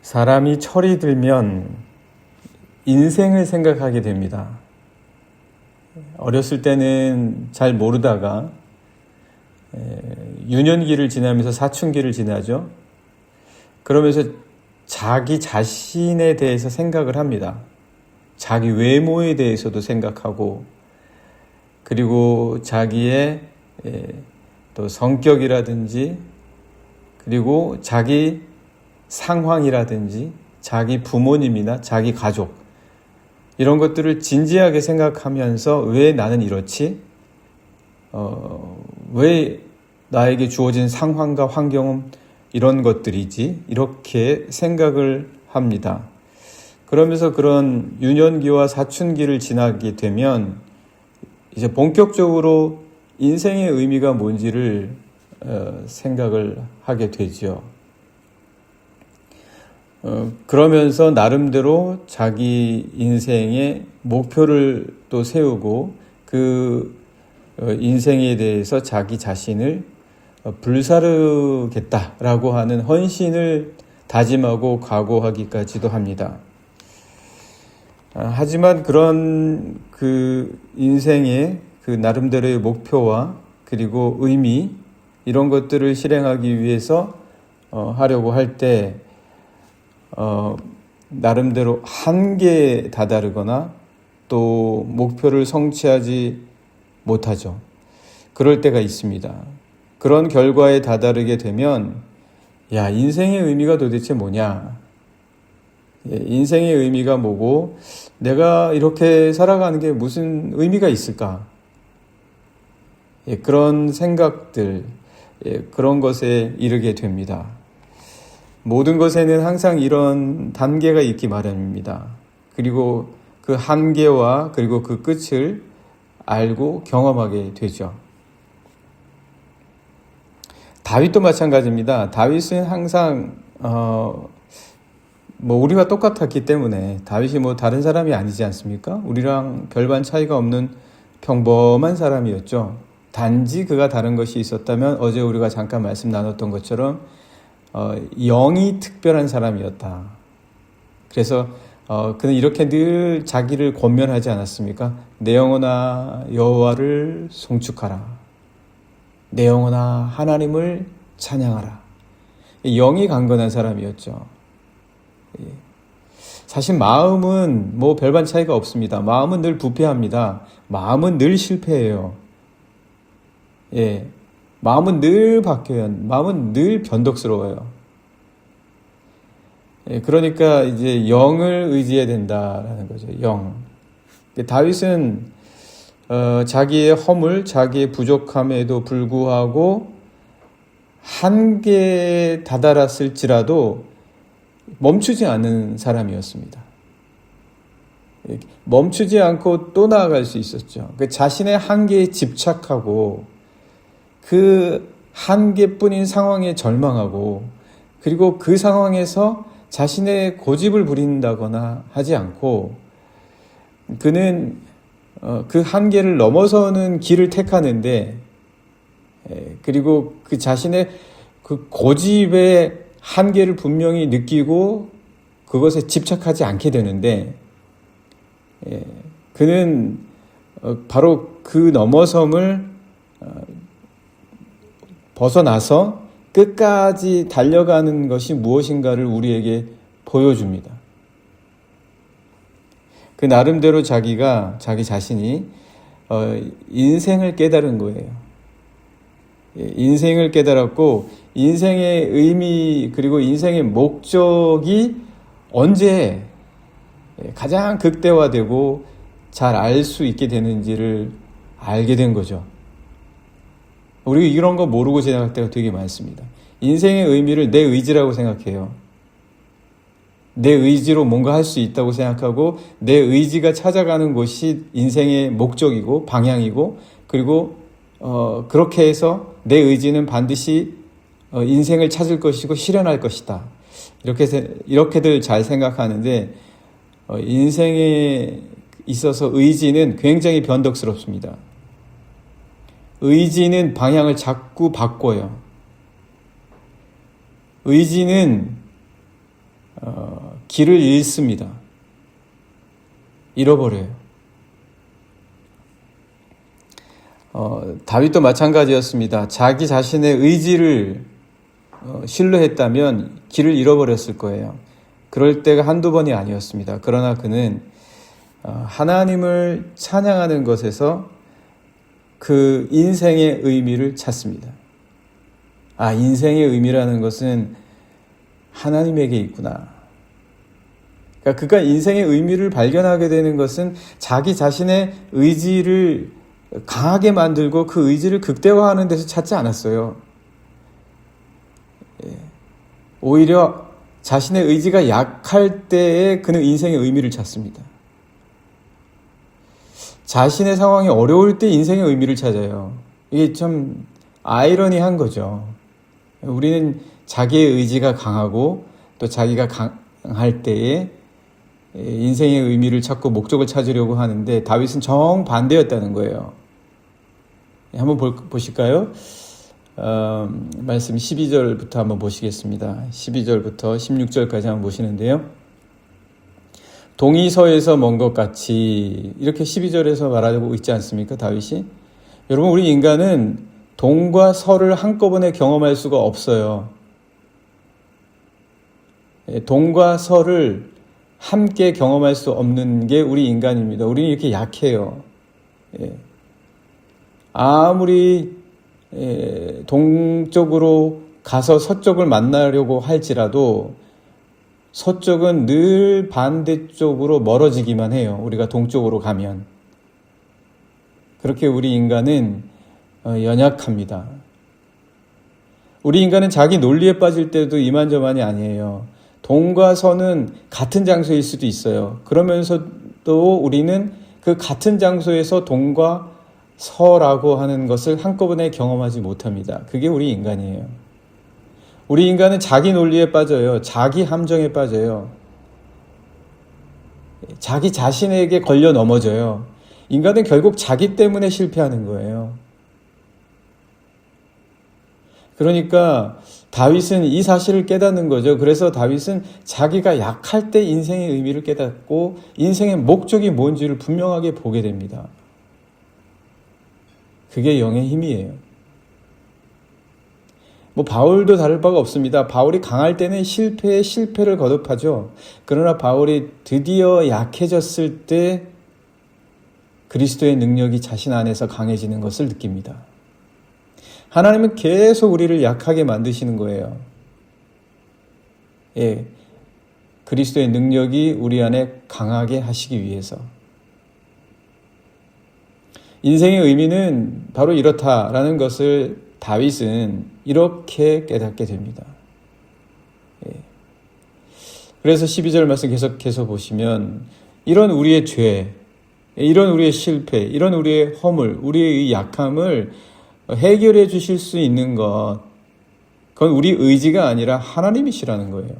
사람이 철이 들면 인생을 생각하게 됩니다. 어렸을 때는 잘 모르다가 유년기를 지나면서 사춘기를 지나죠. 그러면서 자기 자신에 대해서 생각을 합니다. 자기 외모에 대해서도 생각하고, 그리고 자기의 또 성격이라든지, 그리고 자기 상황이라든지, 자기 부모님이나 자기 가족, 이런 것들을 진지하게 생각하면서 왜 나는 이렇지? 왜 나에게 주어진 상황과 환경은 이런 것들이지? 이렇게 생각을 합니다. 그러면서 그런 유년기와 사춘기를 지나게 되면 이제 본격적으로 인생의 의미가 뭔지를 생각을 하게 되죠. 그러면서 나름대로 자기 인생의 목표를 또 세우고 그 인생에 대해서 자기 자신을 불사르겠다라고 하는 헌신을 다짐하고 각오하기까지도 합니다. 하지만 그런 그 인생의 그 나름대로의 목표와 그리고 의미, 이런 것들을 실행하기 위해서 하려고 할 때 나름대로 한계에 다다르거나 또 목표를 성취하지 못하죠. 그럴 때가 있습니다. 그런 결과에 다다르게 되면 인생의 의미가 도대체 뭐냐? 인생의 의미가 뭐고 내가 이렇게 살아가는 게 무슨 의미가 있을까? 그런 생각들, 그런 것에 이르게 됩니다. 모든 것에는 항상 이런 단계가 있기 마련입니다. 그리고 그 한계와 그리고 그 끝을 알고 경험하게 되죠. 다윗도 마찬가지입니다. 다윗은 항상 우리와 똑같았기 때문에, 다윗이 다른 사람이 아니지 않습니까? 우리랑 별반 차이가 없는 평범한 사람이었죠. 단지 그가 다른 것이 있었다면 어제 우리가 잠깐 말씀 나눴던 것처럼 영이 특별한 사람이었다. 그래서 그는 이렇게 늘 자기를 권면하지 않았습니까? 내 영혼아 여호와를 송축하라. 내 영혼아 하나님을 찬양하라. 영이 강건한 사람이었죠. 사실 마음은 별반 차이가 없습니다. 마음은 늘 부패합니다. 마음은 늘 실패해요. 마음은 늘 바뀌어요. 마음은 늘 변덕스러워요. 그러니까 이제 영을 의지해야 된다라는 거죠. 영. 다윗은 자기의 허물, 자기의 부족함에도 불구하고 한계에 다다랐을지라도 멈추지 않는 사람이었습니다. 멈추지 않고 또 나아갈 수 있었죠. 자신의 한계에 집착하고 그 한계뿐인 상황에 절망하고, 그리고 그 상황에서 자신의 고집을 부린다거나 하지 않고, 그는 그 한계를 넘어서는 길을 택하는데, 그리고 그 자신의 그 고집의 한계를 분명히 느끼고 그것에 집착하지 않게 되는데, 그는 바로 그 넘어섬을 벗어나서 끝까지 달려가는 것이 무엇인가를 우리에게 보여줍니다. 그 나름대로 자기 자신이 인생을 깨달은 거예요. 인생을 깨달았고, 인생의 의미 그리고 인생의 목적이 언제 가장 극대화되고 잘 알 수 있게 되는지를 알게 된 거죠. 우리가 이런 거 모르고 지나갈 때가 되게 많습니다. 인생의 의미를 내 의지라고 생각해요. 내 의지로 뭔가 할 수 있다고 생각하고, 내 의지가 찾아가는 곳이 인생의 목적이고 방향이고, 그리고 그렇게 해서 내 의지는 반드시 인생을 찾을 것이고 실현할 것이다. 이렇게들 잘 생각하는데, 인생에 있어서 의지는 굉장히 변덕스럽습니다. 의지는 방향을 자꾸 바꿔요. 의지는 길을 잃습니다. 잃어버려요. 다윗도 마찬가지였습니다. 자기 자신의 의지를 신뢰했다면 길을 잃어버렸을 거예요. 그럴 때가 한두 번이 아니었습니다. 그러나 그는 하나님을 찬양하는 것에서 그 인생의 의미를 찾습니다. 인생의 의미라는 것은 하나님에게 있구나. 그러니까 그가 인생의 의미를 발견하게 되는 것은 자기 자신의 의지를 강하게 만들고 그 의지를 극대화하는 데서 찾지 않았어요. 오히려 자신의 의지가 약할 때에 그는 인생의 의미를 찾습니다. 자신의 상황이 어려울 때 인생의 의미를 찾아요. 이게 참 아이러니한 거죠. 우리는 자기의 의지가 강하고 또 자기가 강할 때에 인생의 의미를 찾고 목적을 찾으려고 하는데 다윗은 정반대였다는 거예요. 한번 보실까요? 말씀 12절부터 한번 보시겠습니다. 12절부터 16절까지 한번 보시는데요. 동이 서에서 먼 것 같이 이렇게 12절에서 말하고 있지 않습니까? 다윗이. 여러분, 우리 인간은 동과 서를 한꺼번에 경험할 수가 없어요. 동과 서를 함께 경험할 수 없는 게 우리 인간입니다. 우리는 이렇게 약해요. 아무리 동쪽으로 가서 서쪽을 만나려고 할지라도 서쪽은 늘 반대쪽으로 멀어지기만 해요. 우리가 동쪽으로 가면. 그렇게 우리 인간은 연약합니다. 우리 인간은 자기 논리에 빠질 때도 이만저만이 아니에요. 동과 서는 같은 장소일 수도 있어요. 그러면서도 우리는 그 같은 장소에서 동과 서라고 하는 것을 한꺼번에 경험하지 못합니다. 그게 우리 인간이에요. 우리 인간은 자기 논리에 빠져요. 자기 함정에 빠져요. 자기 자신에게 걸려 넘어져요. 인간은 결국 자기 때문에 실패하는 거예요. 그러니까 다윗은 이 사실을 깨닫는 거죠. 그래서 다윗은 자기가 약할 때 인생의 의미를 깨닫고 인생의 목적이 뭔지를 분명하게 보게 됩니다. 그게 영의 힘이에요. 바울도 다를 바가 없습니다. 바울이 강할 때는 실패에 실패를 거듭하죠. 그러나 바울이 드디어 약해졌을 때 그리스도의 능력이 자신 안에서 강해지는 것을 느낍니다. 하나님은 계속 우리를 약하게 만드시는 거예요. 그리스도의 능력이 우리 안에 강하게 하시기 위해서. 인생의 의미는 바로 이렇다라는 것을 다윗은 이렇게 깨닫게 됩니다. 그래서 12절 말씀 계속해서 보시면 이런 우리의 죄, 이런 우리의 실패, 이런 우리의 허물, 우리의 약함을 해결해 주실 수 있는 것, 그건 우리 의지가 아니라 하나님이시라는 거예요.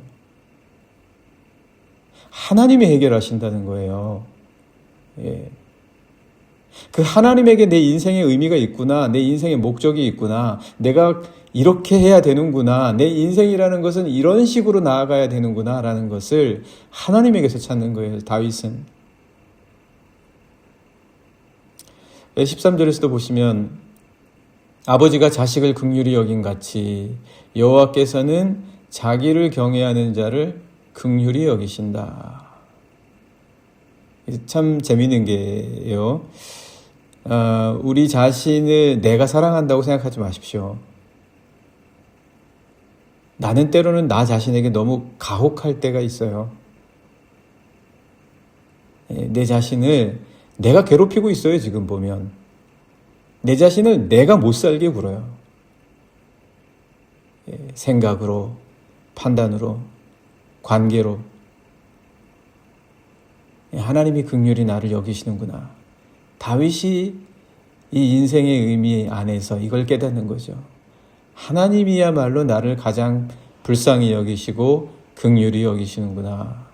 하나님이 해결하신다는 거예요. 그 하나님에게 내 인생의 의미가 있구나, 내 인생의 목적이 있구나, 내가 이렇게 해야 되는구나, 내 인생이라는 것은 이런 식으로 나아가야 되는구나 라는 것을 하나님에게서 찾는 거예요. 다윗은 13절에서도 보시면 아버지가 자식을 긍휼히 여긴 같이 여호와께서는 자기를 경외하는 자를 긍휼히 여기신다. 참 재미있는 게요. 우리 자신을 내가 사랑한다고 생각하지 마십시오. 나는 때로는 나 자신에게 너무 가혹할 때가 있어요. 내 자신을 내가 괴롭히고 있어요. 지금 보면 내 자신을 내가 못 살게 굴어요. 생각으로, 판단으로, 관계로. 하나님이 긍휼히 나를 여기시는구나. 다윗이 이 인생의 의미 안에서 이걸 깨닫는 거죠. 하나님이야말로 나를 가장 불쌍히 여기시고 긍휼히 여기시는구나.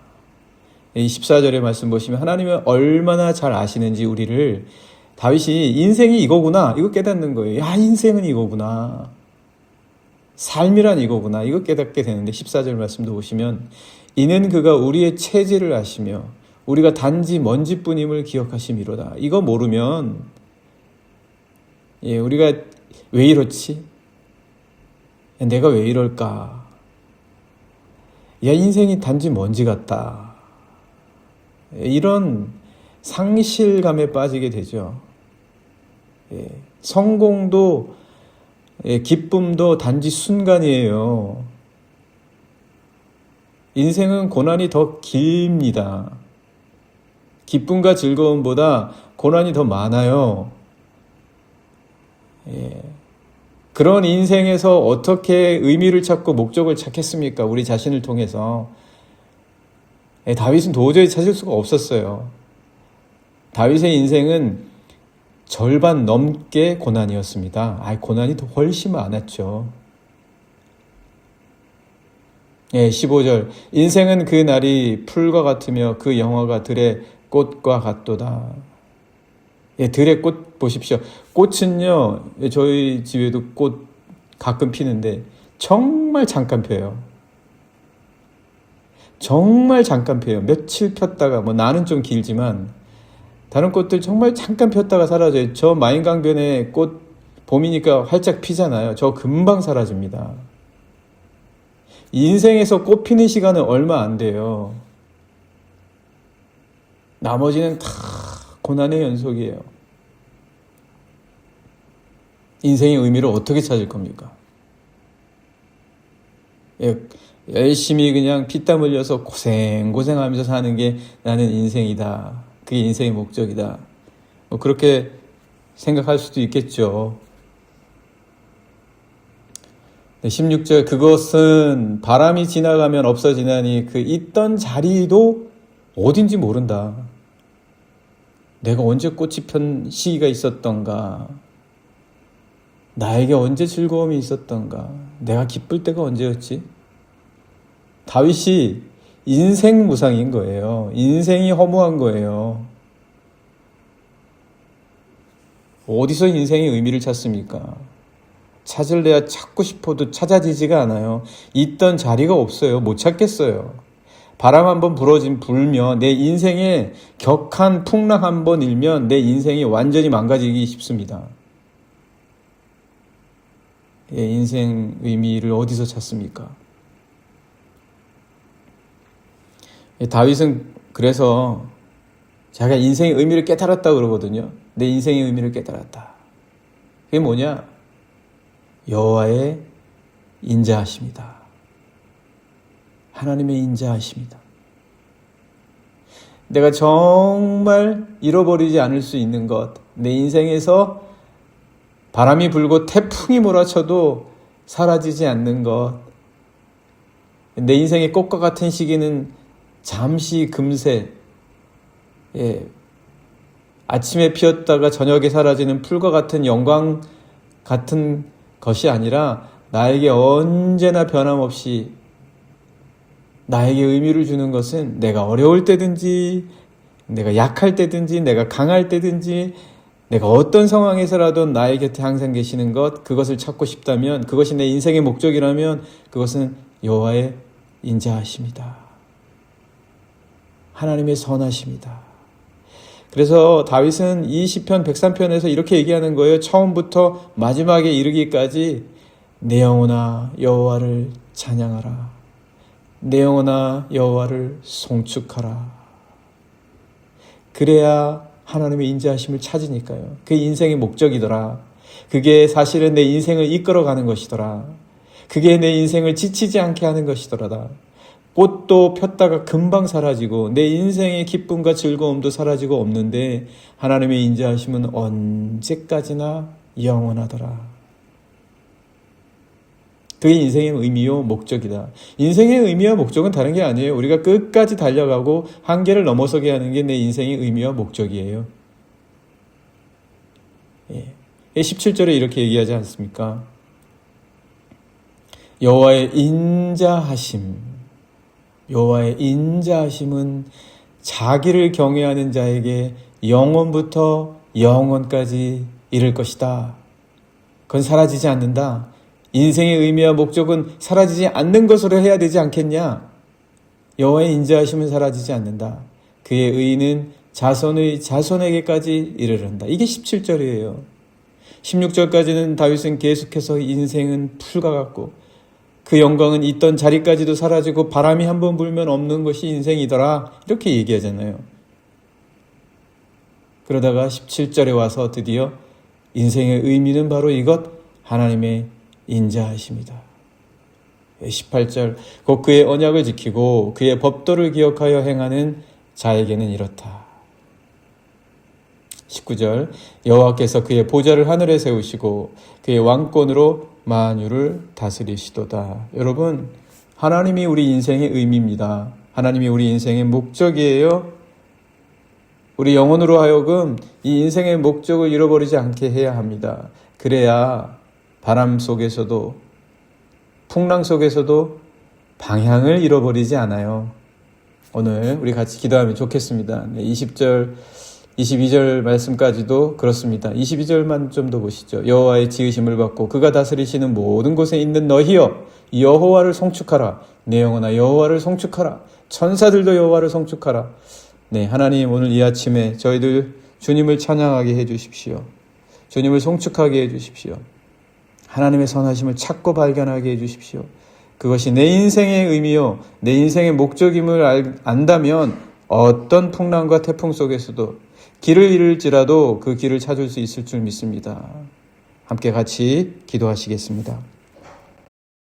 이 14절의 말씀 보시면 하나님은 얼마나 잘 아시는지 우리를, 다윗이 인생이 이거구나, 이거 깨닫는 거예요. 인생은 이거구나. 삶이란 이거구나. 이거 깨닫게 되는데 14절 말씀도 보시면 이는 그가 우리의 체질을 아시며 우리가 단지 먼지뿐임을 기억하심이로다. 이거 모르면 우리가 왜 이렇지? 내가 왜 이럴까? 야, 인생이 단지 먼지 같다. 이런 상실감에 빠지게 되죠. 성공도 기쁨도 단지 순간이에요. 인생은 고난이 더 깁니다. 기쁨과 즐거움보다 고난이 더 많아요. 그런 인생에서 어떻게 의미를 찾고 목적을 찾겠습니까? 우리 자신을 통해서. 다윗은 도저히 찾을 수가 없었어요. 다윗의 인생은 절반 넘게 고난이었습니다. 고난이 더 훨씬 많았죠. 15절 인생은 그 날이 풀과 같으며 그 영화가 들의 꽃과 같도다. 들의 꽃 보십시오. 꽃은요, 저희 집에도 꽃 가끔 피는데 정말 잠깐 펴요. 정말 잠깐 펴요. 며칠 폈다가, 나는 좀 길지만 다른 꽃들 정말 잠깐 폈다가 사라져요. 저 마인강변에 꽃 봄이니까 활짝 피잖아요. 저 금방 사라집니다. 인생에서 꽃 피는 시간은 얼마 안 돼요. 나머지는 다 고난의 연속이에요. 인생의 의미를 어떻게 찾을 겁니까? 열심히 그냥 피땀 흘려서 고생하면서 사는 게 나는 인생이다. 그게 인생의 목적이다. 그렇게 생각할 수도 있겠죠. 16절 그것은 바람이 지나가면 없어지나니 그 있던 자리도 어딘지 모른다. 내가 언제 꽃이 편 시기가 있었던가, 나에게 언제 즐거움이 있었던가, 내가 기쁠 때가 언제였지? 다윗이 인생 무상인 거예요. 인생이 허무한 거예요. 어디서 인생의 의미를 찾습니까? 찾을래야 찾고 싶어도 찾아지지가 않아요. 있던 자리가 없어요. 못 찾겠어요. 바람 한번 불면 내 인생에 격한 풍랑 한번 일면 내 인생이 완전히 망가지기 쉽습니다. 인생 의미를 어디서 찾습니까? 다윗은 그래서 자기가 인생의 의미를 깨달았다고 그러거든요. 내 인생의 의미를 깨달았다. 그게 뭐냐? 여호와의 인자하심이다. 하나님의 인자하심이다. 내가 정말 잃어버리지 않을 수 있는 것, 내 인생에서 바람이 불고 태풍이 몰아쳐도 사라지지 않는 것, 내 인생의 꽃과 같은 시기는 잠시 금세, 아침에 피었다가 저녁에 사라지는 풀과 같은 영광 같은 것이 아니라 나에게 언제나 변함없이 나에게 의미를 주는 것은 내가 어려울 때든지, 내가 약할 때든지, 내가 강할 때든지, 내가 어떤 상황에서라도 나의 곁에 항상 계시는 것, 그것을 찾고 싶다면, 그것이 내 인생의 목적이라면 그것은 여호와의 인자하심이다. 하나님의 선하심이다. 그래서 다윗은 이 시편 103편에서 이렇게 얘기하는 거예요. 처음부터 마지막에 이르기까지 내 영혼아 여호와를 찬양하라. 내 영혼아 여호와를 송축하라. 그래야 하나님의 인자하심을 찾으니까요. 그게 인생의 목적이더라. 그게 사실은 내 인생을 이끌어가는 것이더라. 그게 내 인생을 지치지 않게 하는 것이더라. 꽃도 폈다가 금방 사라지고 내 인생의 기쁨과 즐거움도 사라지고 없는데 하나님의 인자하심은 언제까지나 영원하더라. 그게 인생의 의미요 목적이다. 인생의 의미와 목적은 다른 게 아니에요. 우리가 끝까지 달려가고 한계를 넘어서게 하는 게 내 인생의 의미와 목적이에요. 17절에 이렇게 얘기하지 않습니까? 여호와의 인자하심은 자기를 경외하는 자에게 영원부터 영원까지 이를 것이다. 그건 사라지지 않는다. 인생의 의미와 목적은 사라지지 않는 것으로 해야 되지 않겠냐? 여호와의 인자하심은 사라지지 않는다. 그의 의는 자손의 자손에게까지 이르른다. 이게 17절이에요. 16절까지는 다윗은 계속해서 인생은 풀과 같고 그 영광은 있던 자리까지도 사라지고 바람이 한번 불면 없는 것이 인생이더라. 이렇게 얘기하잖아요. 그러다가 17절에 와서 드디어 인생의 의미는 바로 이것, 하나님의 인자하심이다. 18절, 곧 그의 언약을 지키고 그의 법도를 기억하여 행하는 자에게는 이렇다. 19절, 여호와께서 그의 보좌를 하늘에 세우시고 그의 왕권으로 만유를 다스리시도다. 여러분, 하나님이 우리 인생의 의미입니다. 하나님이 우리 인생의 목적이에요. 우리 영혼으로 하여금 이 인생의 목적을 잃어버리지 않게 해야 합니다. 그래야 바람 속에서도 풍랑 속에서도 방향을 잃어버리지 않아요. 오늘 우리 같이 기도하면 좋겠습니다. 20절, 22절 말씀까지도 그렇습니다. 22절만 좀 더 보시죠. 여호와의 지으심을 받고 그가 다스리시는 모든 곳에 있는 너희여, 여호와를 송축하라. 내 영혼아 여호와를 송축하라. 천사들도 여호와를 송축하라. 네, 하나님 오늘 이 아침에 저희들 주님을 찬양하게 해주십시오. 주님을 송축하게 해주십시오. 하나님의 선하심을 찾고 발견하게 해주십시오. 그것이 내 인생의 의미요, 내 인생의 목적임을 안다면 어떤 풍랑과 태풍 속에서도 길을 잃을지라도 그 길을 찾을 수 있을 줄 믿습니다. 함께 같이 기도하시겠습니다.